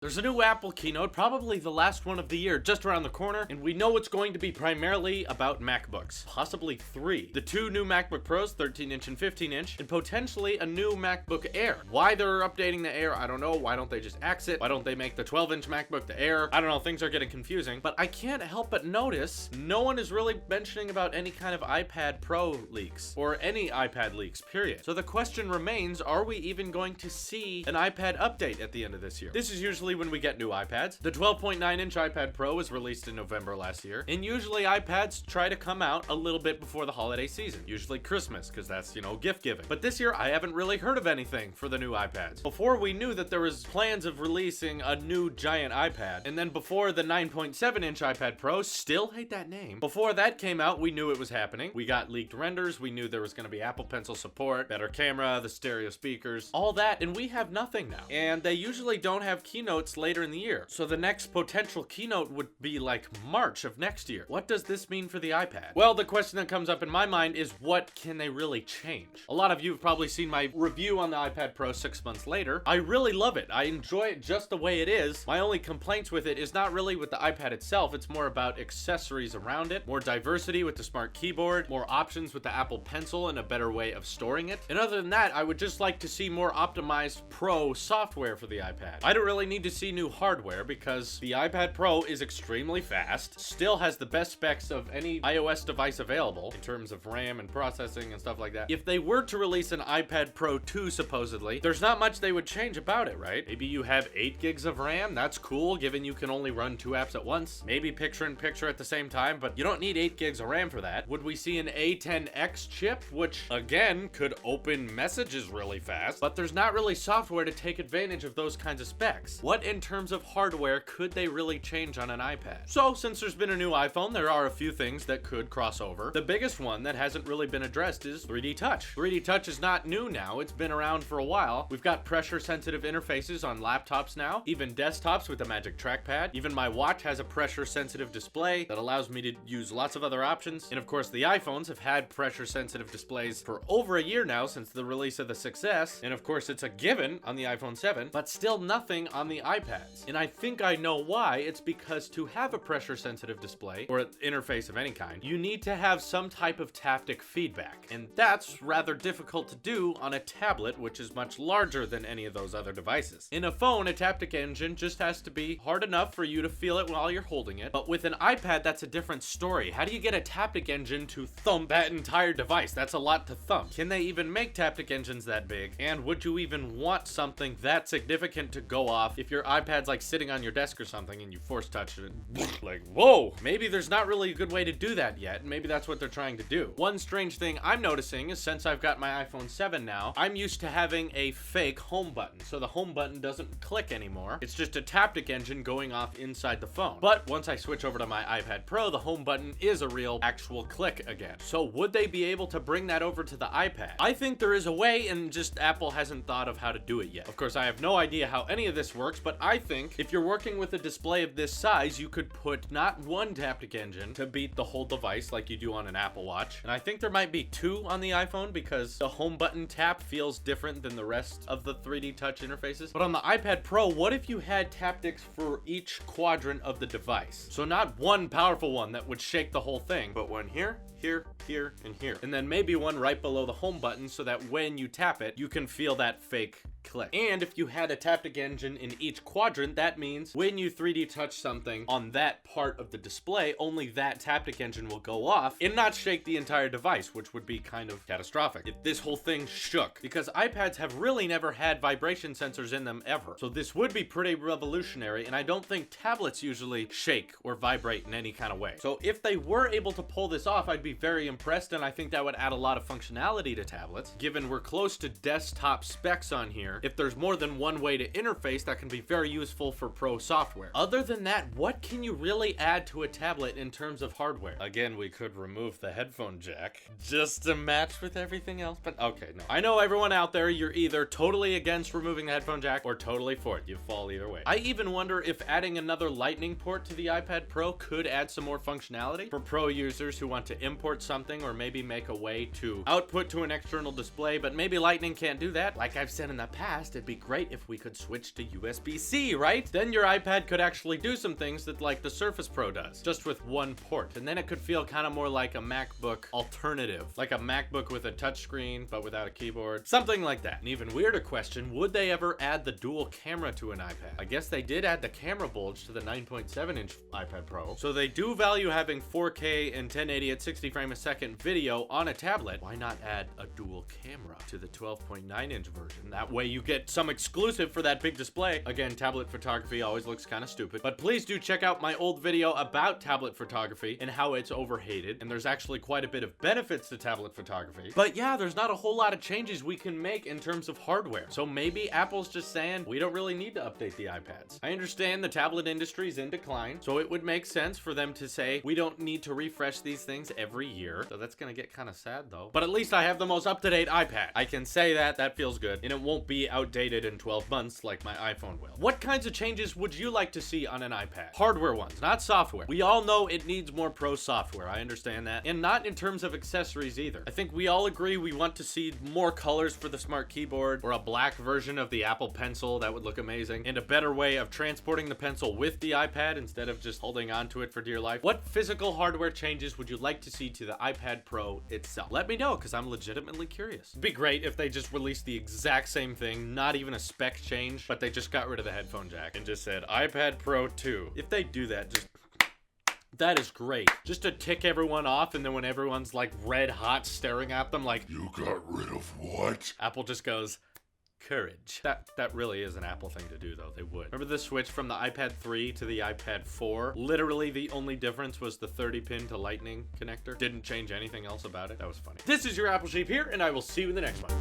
There's a new Apple keynote, probably the last one of the year, just around the corner, and we know it's going to be primarily about MacBooks. Possibly three. The two new MacBook Pros, 13-inch and 15-inch, and potentially a new MacBook Air. Why they're updating the Air, I don't know. Why don't they just axe it? Why don't they make the 12-inch MacBook the Air? I don't know, things are getting confusing, but I can't help but notice no one is really mentioning about any kind of iPad Pro leaks, or any iPad leaks, period. So the question remains, are we even going to see an iPad update at the end of this year? This is usually when we get new iPads. The 12.9-inch iPad Pro was released in November last year, and usually iPads try to come out a little bit before the holiday season, usually Christmas, because that's, gift giving. But this year, I haven't really heard of anything for the new iPads. Before we knew that there was plans of releasing a new giant iPad, and then before the 9.7-inch iPad Pro, still hate that name, before that came out, we knew it was happening. We got leaked renders, we knew there was going to be Apple Pencil support, better camera, the stereo speakers, all that, and we have nothing now. And they usually don't have keynotes later in the year. So the next potential keynote would be like March of next year. What does this mean for the iPad? Well, the question that comes up in my mind is, what can they really change? A lot of you have probably seen my review on the iPad Pro 6 months later. I really love it. I enjoy it just the way it is. My only complaints with it is not really with the iPad itself. It's more about accessories around it, more diversity with the smart keyboard, more options with the Apple Pencil and a better way of storing it. And other than that, I would just like to see more optimized Pro software for the iPad. I don't really need to see new hardware because the iPad Pro is extremely fast, still has the best specs of any iOS device available in terms of RAM and processing and stuff like that. If they were to release an iPad Pro 2 supposedly, there's not much they would change about it, right? Maybe you have 8 gigs of RAM, that's cool given you can only run 2 apps at once. Maybe picture-in-picture at the same time, but you don't need 8 gigs of RAM for that. Would we see an A10X chip, which again could open messages really fast, but there's not really software to take advantage of those kinds of specs. What in terms of hardware could they really change on an iPad? So since there's been a new iPhone, there are a few things that could cross over. The biggest one that hasn't really been addressed is 3D Touch. 3D Touch is not new now, it's been around for a while. We've got pressure sensitive interfaces on laptops now, even desktops with the Magic Trackpad. Even my watch has a pressure sensitive display that allows me to use lots of other options. And of course the iPhones have had pressure sensitive displays for over a year now since the release of the 6S. And of course it's a given on the iPhone 7, but still nothing on the iPads. And I think I know why. It's because to have a pressure sensitive display or an interface of any kind, you need to have some type of taptic feedback. And that's rather difficult to do on a tablet, which is much larger than any of those other devices. In a phone, a taptic engine just has to be hard enough for you to feel it while you're holding it. But with an iPad, that's a different story. How do you get a taptic engine to thump that entire device? That's a lot to thump. Can they even make taptic engines that big? And would you even want something that significant to go off if your iPad's like sitting on your desk or something and you force touch it? Like, whoa, maybe there's not really a good way to do that yet. Maybe that's what they're trying to do. One strange thing I'm noticing is since I've got my iPhone 7 now, I'm used to having a fake home button. So the home button doesn't click anymore. It's just a taptic engine going off inside the phone. But once I switch over to my iPad Pro, the home button is a real actual click again. So would they be able to bring that over to the iPad? I think there is a way, and just Apple hasn't thought of how to do it yet. Of course, I have no idea how any of this works, but I think if you're working with a display of this size, you could put not one taptic engine to beat the whole device like you do on an Apple Watch. And I think there might be 2 on the iPhone because the home button tap feels different than the rest of the 3D Touch interfaces. But on the iPad Pro, what if you had taptics for each quadrant of the device? So not one powerful one that would shake the whole thing, but one here, here, here, and here. And then maybe one right below the home button so that when you tap it, you can feel that fake click. And if you had a taptic engine in each quadrant, that means when you 3D touch something on that part of the display, only that taptic engine will go off and not shake the entire device, which would be kind of catastrophic if this whole thing shook, because iPads have really never had vibration sensors in them ever. So this would be pretty revolutionary, and I don't think tablets usually shake or vibrate in any kind of way. So if they were able to pull this off, I'd be very impressed, and I think that would add a lot of functionality to tablets. Given we're close to desktop specs on here, if there's more than one way to interface, that can be very useful for pro software. Other than that, what can you really add to a tablet in terms of hardware? Again, we could remove the headphone jack just to match with everything else, but okay, no. I know everyone out there, you're either totally against removing the headphone jack or totally for it. You fall either way. I even wonder if adding another Lightning port to the iPad Pro could add some more functionality for pro users who want to import something or maybe make a way to output to an external display, but maybe Lightning can't do that. Like I've said in the past, past, it'd be great if we could switch to USB-C, right? Then your iPad could actually do some things that like the Surface Pro does, just with one port. And then it could feel kind of more like a MacBook alternative, like a MacBook with a touchscreen, but without a keyboard, something like that. An even weirder question, would they ever add the dual camera to an iPad? I guess they did add the camera bulge to the 9.7-inch iPad Pro, so they do value having 4K and 1080 at 60 frames a second video on a tablet. Why not add a dual camera to the 12.9-inch version? That way you get some exclusive for that big display. Again, tablet photography always looks kind of stupid, but please do check out my old video about tablet photography and how it's overhated, and there's actually quite a bit of benefits to tablet photography. But yeah, there's not a whole lot of changes we can make in terms of hardware, so maybe Apple's just saying we don't really need to update the iPads. I understand the tablet industry is in decline, so it would make sense for them to say we don't need to refresh these things every year. So that's gonna get kind of sad though. But at least I have the most up-to-date iPad. I can say that feels good, and it won't be outdated in 12 months like my iPhone will. What kinds of changes would you like to see on an iPad? Hardware ones, not software. We all know it needs more pro software, I understand that. And not in terms of accessories either. I think we all agree we want to see more colors for the smart keyboard, or a black version of the Apple Pencil, that would look amazing, and a better way of transporting the pencil with the iPad instead of just holding onto it for dear life. What physical hardware changes would you like to see to the iPad Pro itself? Let me know, because I'm legitimately curious. It'd be great if they just released the exact same thing, not even a spec change, but they just got rid of the headphone jack and just said iPad Pro 2. If they do that, that is great. Just to tick everyone off, and then when everyone's like red hot staring at them like, you got rid of what? Apple just goes, courage. That really is an Apple thing to do though. They would. Remember the switch from the iPad 3 to the iPad 4? Literally the only difference was the 30-pin to Lightning connector. Didn't change anything else about it. That was funny. This is your Apple Sheep here, and I will see you in the next one.